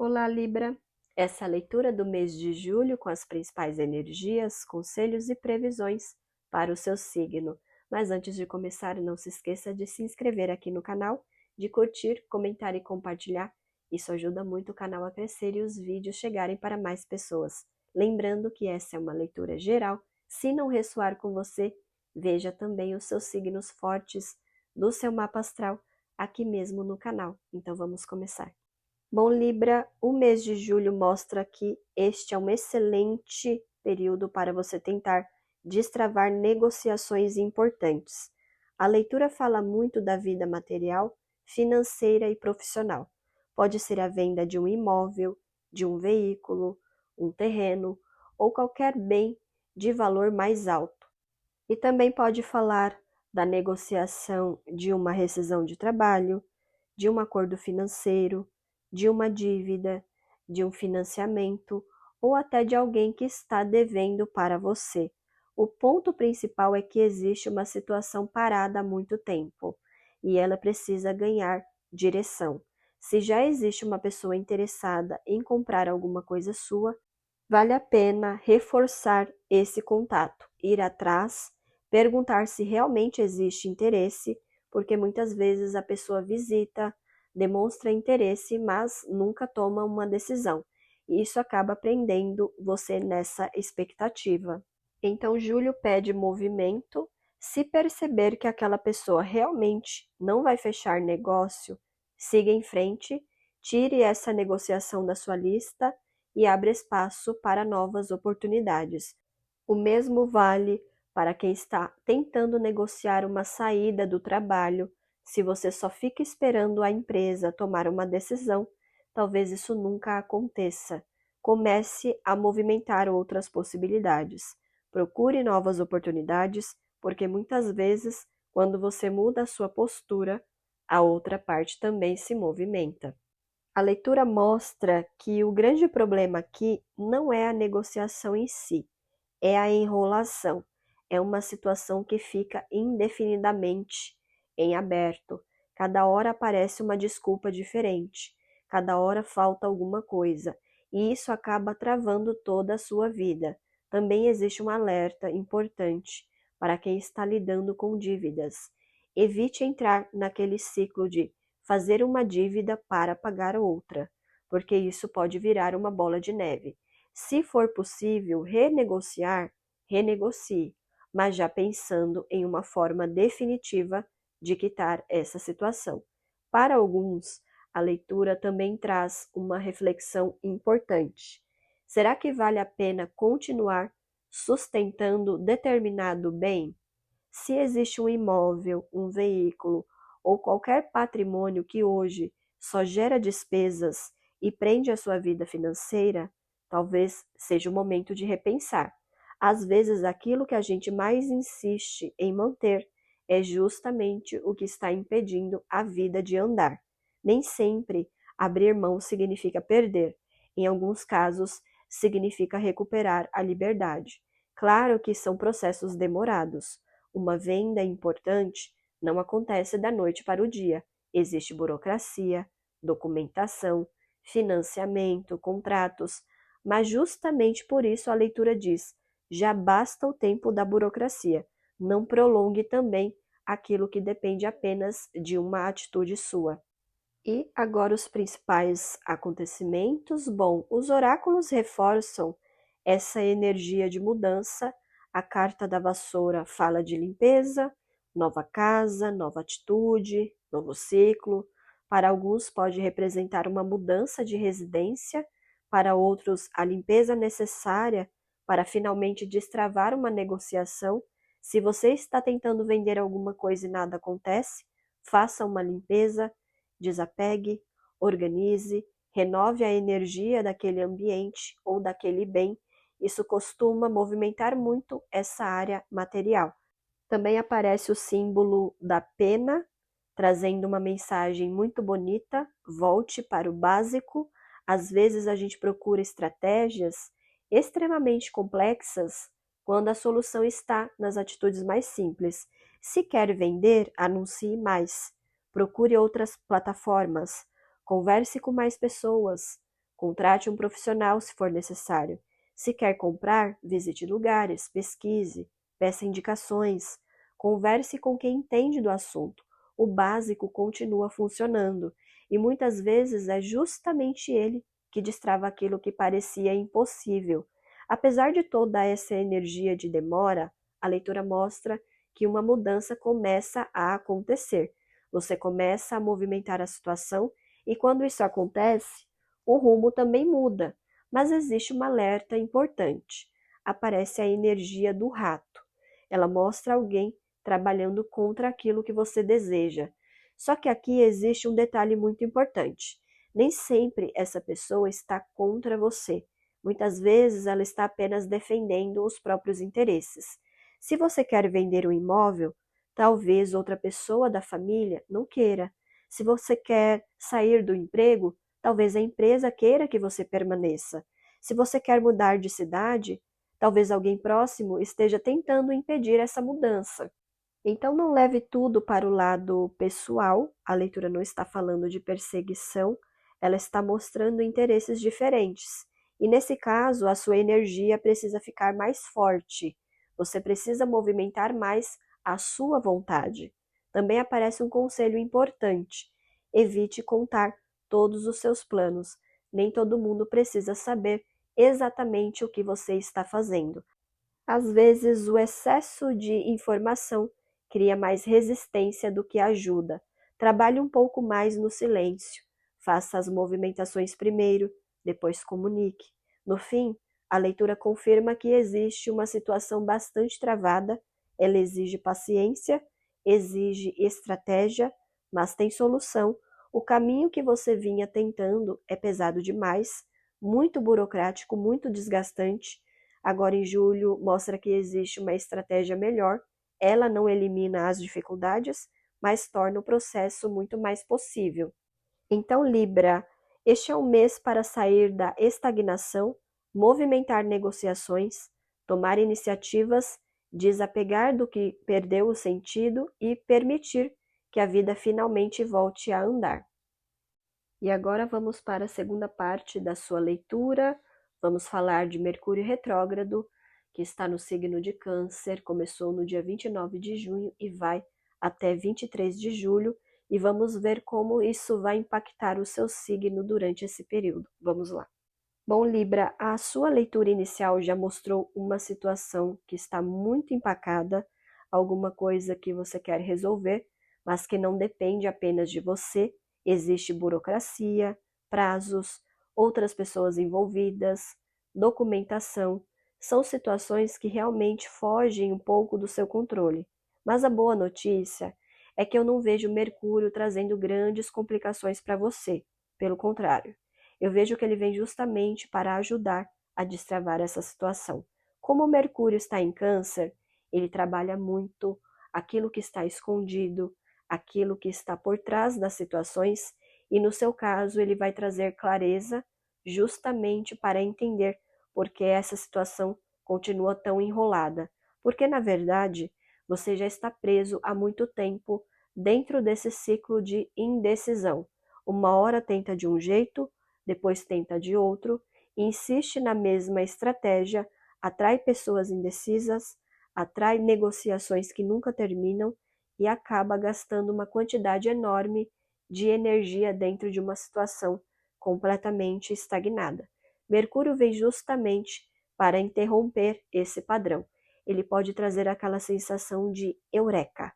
Olá, Libra! Essa é a leitura do mês de julho com as principais energias, conselhos e previsões para o seu signo. Mas antes de começar, não se esqueça de se inscrever aqui no canal, de curtir, comentar e compartilhar. Isso ajuda muito o canal a crescer e os vídeos chegarem para mais pessoas. Lembrando que essa é uma leitura geral. Se não ressoar com você, veja também os seus signos fortes do seu mapa astral aqui mesmo no canal. Então vamos começar. Bom, Libra, o mês de julho mostra que este é um excelente período para você tentar destravar negociações importantes. A leitura fala muito da vida material, financeira e profissional. Pode ser a venda de um imóvel, de um veículo, um terreno ou qualquer bem de valor mais alto. E também pode falar da negociação de uma rescisão de trabalho, de um acordo financeiro, de uma dívida, de um financiamento ou até de alguém que está devendo para você. O ponto principal é que existe uma situação parada há muito tempo e ela precisa ganhar direção. Se já existe uma pessoa interessada em comprar alguma coisa sua, vale a pena reforçar esse contato, ir atrás, perguntar se realmente existe interesse, porque muitas vezes a pessoa visita, demonstra interesse, mas nunca toma uma decisão. E isso acaba prendendo você nessa expectativa. Então, Júlio pede movimento. Se perceber que aquela pessoa realmente não vai fechar negócio, siga em frente, tire essa negociação da sua lista e abra espaço para novas oportunidades. O mesmo vale para quem está tentando negociar uma saída do trabalho. Se você só fica esperando a empresa tomar uma decisão, talvez isso nunca aconteça. Comece a movimentar outras possibilidades. Procure novas oportunidades, porque muitas vezes, quando você muda a sua postura, a outra parte também se movimenta. A leitura mostra que o grande problema aqui não é a negociação em si, é a enrolação. É uma situação que fica indefinidamente em aberto. Cada hora aparece uma desculpa diferente, cada hora falta alguma coisa, e isso acaba travando toda a sua vida. Também existe um alerta importante para quem está lidando com dívidas. Evite entrar naquele ciclo de fazer uma dívida para pagar outra, porque isso pode virar uma bola de neve. Se for possível renegociar, renegocie, mas já pensando em uma forma definitiva de quitar essa situação. Para alguns, a leitura também traz uma reflexão importante. Será que vale a pena continuar sustentando determinado bem? Se existe um imóvel, um veículo ou qualquer patrimônio que hoje só gera despesas e prende a sua vida financeira, talvez seja o momento de repensar. Às vezes, aquilo que a gente mais insiste em manter é justamente o que está impedindo a vida de andar. Nem sempre abrir mão significa perder. Em alguns casos, significa recuperar a liberdade. Claro que são processos demorados. Uma venda importante não acontece da noite para o dia. Existe burocracia, documentação, financiamento, contratos, mas justamente por isso a leitura diz: já basta o tempo da burocracia. Não prolongue também aquilo que depende apenas de uma atitude sua. E agora os principais acontecimentos. Bom, os oráculos reforçam essa energia de mudança. A carta da vassoura fala de limpeza, nova casa, nova atitude, novo ciclo. Para alguns pode representar uma mudança de residência, para outros a limpeza necessária para finalmente destravar uma negociação. Se você está tentando vender alguma coisa e nada acontece, faça uma limpeza, desapegue, organize, renove a energia daquele ambiente ou daquele bem. Isso costuma movimentar muito essa área material. Também aparece o símbolo da pena, trazendo uma mensagem muito bonita: volte para o básico. Às vezes a gente procura estratégias extremamente complexas quando a solução está nas atitudes mais simples. Se quer vender, anuncie mais. Procure outras plataformas, converse com mais pessoas, Contrate um profissional se for necessário. Se quer comprar, visite lugares, pesquise, peça indicações, converse com quem entende do assunto. O básico continua funcionando e muitas vezes é justamente ele que destrava aquilo que parecia impossível. Apesar de toda essa energia de demora, a leitura mostra que uma mudança começa a acontecer. Você começa a movimentar a situação e quando isso acontece, o rumo também muda. Mas existe uma alerta importante. Aparece a energia do rato. Ela mostra alguém trabalhando contra aquilo que você deseja. Só que aqui existe um detalhe muito importante. Nem sempre essa pessoa está contra você. Muitas vezes ela está apenas defendendo os próprios interesses. Se você quer vender um imóvel, talvez outra pessoa da família não queira. Se você quer sair do emprego, talvez a empresa queira que você permaneça. Se você quer mudar de cidade, talvez alguém próximo esteja tentando impedir essa mudança. Então não leve tudo para o lado pessoal, a leitura não está falando de perseguição, ela está mostrando interesses diferentes. E nesse caso, a sua energia precisa ficar mais forte. Você precisa movimentar mais a sua vontade. Também aparece um conselho importante. Evite contar todos os seus planos. Nem todo mundo precisa saber exatamente o que você está fazendo. Às vezes, o excesso de informação cria mais resistência do que ajuda. Trabalhe um pouco mais no silêncio. Faça as movimentações primeiro, depois comunique. No fim, a leitura confirma que existe uma situação bastante travada. Ela exige paciência, exige estratégia, mas tem solução. O caminho que você vinha tentando é pesado demais, muito burocrático, muito desgastante. Agora, em julho, mostra que existe uma estratégia melhor. Ela não elimina as dificuldades, mas torna o processo muito mais possível. Então, Libra, este é um mês para sair da estagnação, movimentar negociações, tomar iniciativas, desapegar do que perdeu o sentido e permitir que a vida finalmente volte a andar. E agora vamos para a segunda parte da sua leitura. Vamos falar de Mercúrio retrógrado, que está no signo de Câncer, começou no dia 29 de junho e vai até 23 de julho, e vamos ver como isso vai impactar o seu signo durante esse período. Vamos lá. Bom, Libra, a sua leitura inicial já mostrou uma situação que está muito empacada, alguma coisa que você quer resolver, mas que não depende apenas de você. Existe burocracia, prazos, outras pessoas envolvidas, documentação. São situações que realmente fogem um pouco do seu controle. Mas a boa notícia é que eu não vejo Mercúrio trazendo grandes complicações para você. Pelo contrário, eu vejo que ele vem justamente para ajudar a destravar essa situação. Como o Mercúrio está em Câncer, ele trabalha muito aquilo que está escondido, aquilo que está por trás das situações, e no seu caso ele vai trazer clareza justamente para entender por que essa situação continua tão enrolada. Porque, na verdade, você já está preso há muito tempo dentro desse ciclo de indecisão. Uma hora tenta de um jeito, depois tenta de outro, insiste na mesma estratégia, atrai pessoas indecisas, atrai negociações que nunca terminam e acaba gastando uma quantidade enorme de energia dentro de uma situação completamente estagnada. Mercúrio vem justamente para interromper esse padrão. Ele pode trazer aquela sensação de eureka,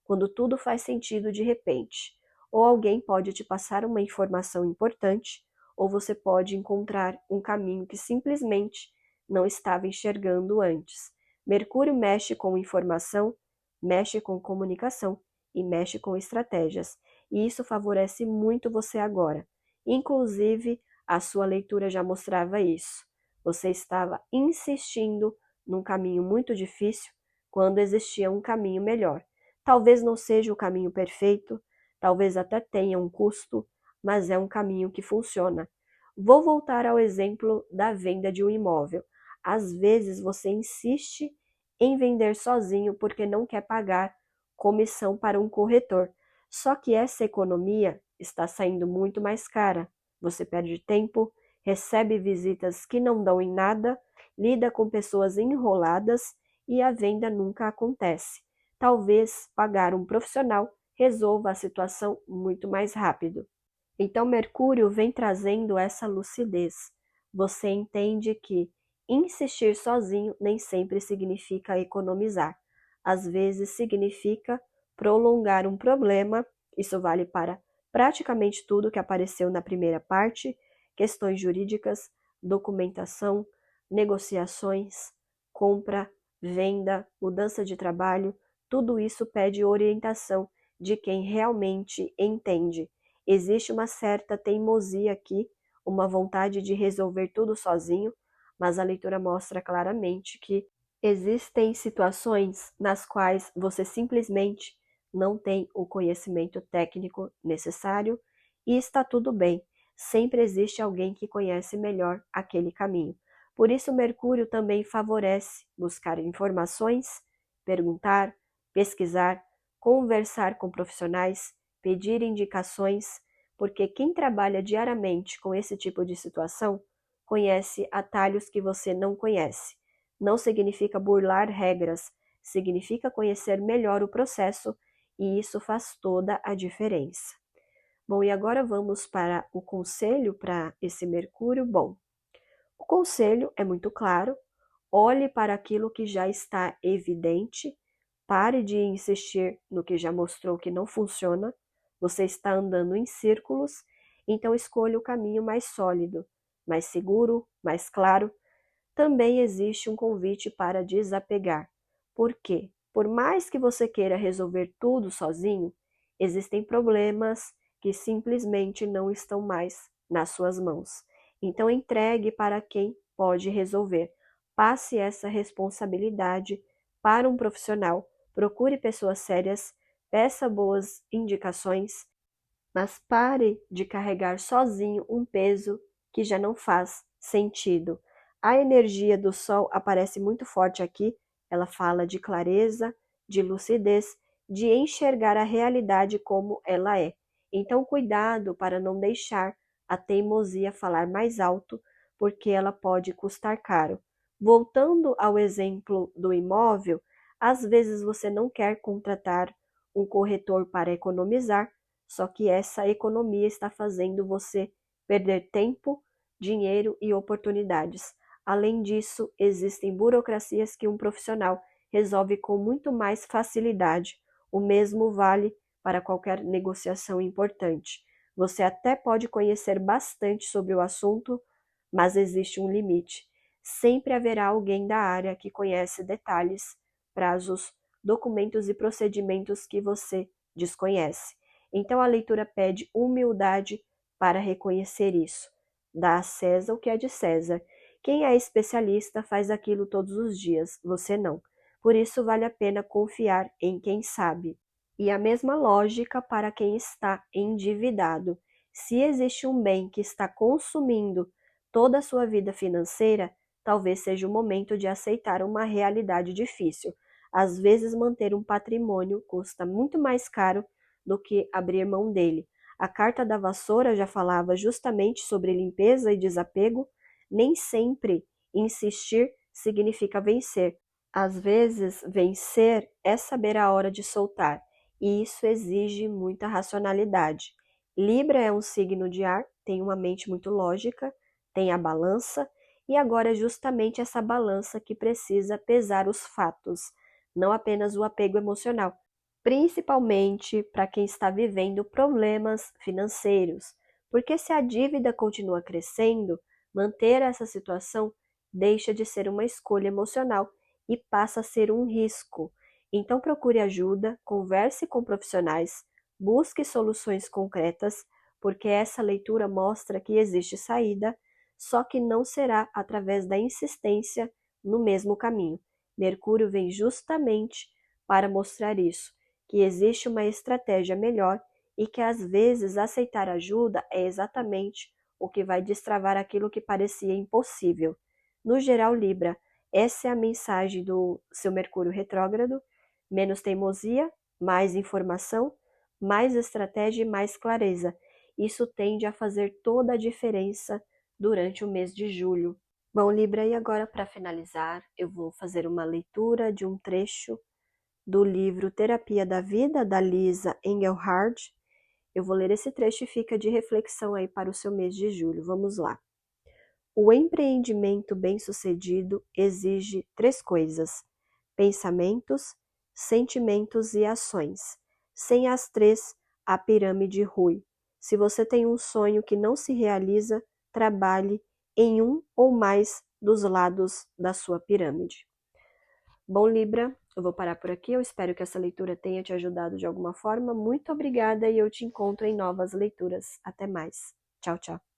quando tudo faz sentido de repente. Ou alguém pode te passar uma informação importante, ou você pode encontrar um caminho que simplesmente não estava enxergando antes. Mercúrio mexe com informação, mexe com comunicação e mexe com estratégias, e isso favorece muito você agora. Inclusive, a sua leitura já mostrava isso. Você estava insistindo num caminho muito difícil quando existia um caminho melhor. Talvez não seja o caminho perfeito, talvez até tenha um custo, mas é um caminho que funciona. Vou voltar ao exemplo da venda de um imóvel. Às vezes você insiste em vender sozinho porque não quer pagar comissão para um corretor. Só que essa economia está saindo muito mais cara. Você perde tempo, recebe visitas que não dão em nada, lida com pessoas enroladas e a venda nunca acontece. Talvez pagar um profissional resolva a situação muito mais rápido. Então, Mercúrio vem trazendo essa lucidez. Você entende que insistir sozinho nem sempre significa economizar. Às vezes significa prolongar um problema. Isso vale para praticamente tudo que apareceu na primeira parte: questões jurídicas, documentação, negociações, compra, venda, mudança de trabalho. Tudo isso pede orientação de quem realmente entende. Existe uma certa teimosia aqui, uma vontade de resolver tudo sozinho, mas a leitura mostra claramente que existem situações nas quais você simplesmente não tem o conhecimento técnico necessário e está tudo bem. Sempre existe alguém que conhece melhor aquele caminho. Por isso, Mercúrio também favorece buscar informações, perguntar, pesquisar, conversar com profissionais, pedir indicações, porque quem trabalha diariamente com esse tipo de situação conhece atalhos que você não conhece. Não significa burlar regras, significa conhecer melhor o processo e isso faz toda a diferença. Bom, e agora vamos para o conselho para esse Mercúrio. Bom, o conselho é muito claro: olhe para aquilo que já está evidente, pare de insistir no que já mostrou que não funciona, você está andando em círculos, então escolha o caminho mais sólido, mais seguro, mais claro. Também existe um convite para desapegar. Por quê? Por mais que você queira resolver tudo sozinho, existem problemas que simplesmente não estão mais nas suas mãos. Então entregue para quem pode resolver. Passe essa responsabilidade para um profissional. Procure pessoas sérias, peça boas indicações, mas pare de carregar sozinho um peso que já não faz sentido. A energia do Sol aparece muito forte aqui, ela fala de clareza, de lucidez, de enxergar a realidade como ela é. Então, cuidado para não deixar a teimosia falar mais alto, porque ela pode custar caro. Voltando ao exemplo do imóvel, às vezes você não quer contratar um corretor para economizar, só que essa economia está fazendo você perder tempo, dinheiro e oportunidades. Além disso, existem burocracias que um profissional resolve com muito mais facilidade. O mesmo vale para qualquer negociação importante. Você até pode conhecer bastante sobre o assunto, mas existe um limite. Sempre haverá alguém da área que conhece detalhes, prazos, documentos e procedimentos que você desconhece. Então a leitura pede humildade para reconhecer isso. Dá a César o que é de César. Quem é especialista faz aquilo todos os dias, você não. Por isso vale a pena confiar em quem sabe. E a mesma lógica para quem está endividado. Se existe um bem que está consumindo toda a sua vida financeira, talvez seja o momento de aceitar uma realidade difícil. Às vezes manter um patrimônio custa muito mais caro do que abrir mão dele. A carta da vassoura já falava justamente sobre limpeza e desapego. Nem sempre insistir significa vencer. Às vezes, vencer é saber a hora de soltar, e isso exige muita racionalidade. Libra é um signo de ar, tem uma mente muito lógica, tem a balança, e agora é justamente essa balança que precisa pesar os fatos, não apenas o apego emocional, principalmente para quem está vivendo problemas financeiros, porque se a dívida continua crescendo, manter essa situação deixa de ser uma escolha emocional e passa a ser um risco. Então procure ajuda, converse com profissionais, busque soluções concretas, porque essa leitura mostra que existe saída, só que não será através da insistência no mesmo caminho. Mercúrio vem justamente para mostrar isso, que existe uma estratégia melhor e que às vezes aceitar ajuda é exatamente o que vai destravar aquilo que parecia impossível. No geral, Libra, essa é a mensagem do seu Mercúrio retrógrado: menos teimosia, mais informação, mais estratégia e mais clareza. Isso tende a fazer toda a diferença durante o mês de julho. Bom, Libra, e agora para finalizar, eu vou fazer uma leitura de um trecho do livro Terapia da Vida, da Lisa Engelhard. Eu vou ler esse trecho e fica de reflexão aí para o seu mês de julho. Vamos lá. O empreendimento bem-sucedido exige 3 coisas: pensamentos, sentimentos e ações. Sem as 3, a pirâmide rui. Se você tem um sonho que não se realiza, trabalhe em um ou mais dos lados da sua pirâmide. Bom, Libra, eu vou parar por aqui. Eu espero que essa leitura tenha te ajudado de alguma forma. Muito obrigada e eu te encontro em novas leituras. Até mais. Tchau, tchau.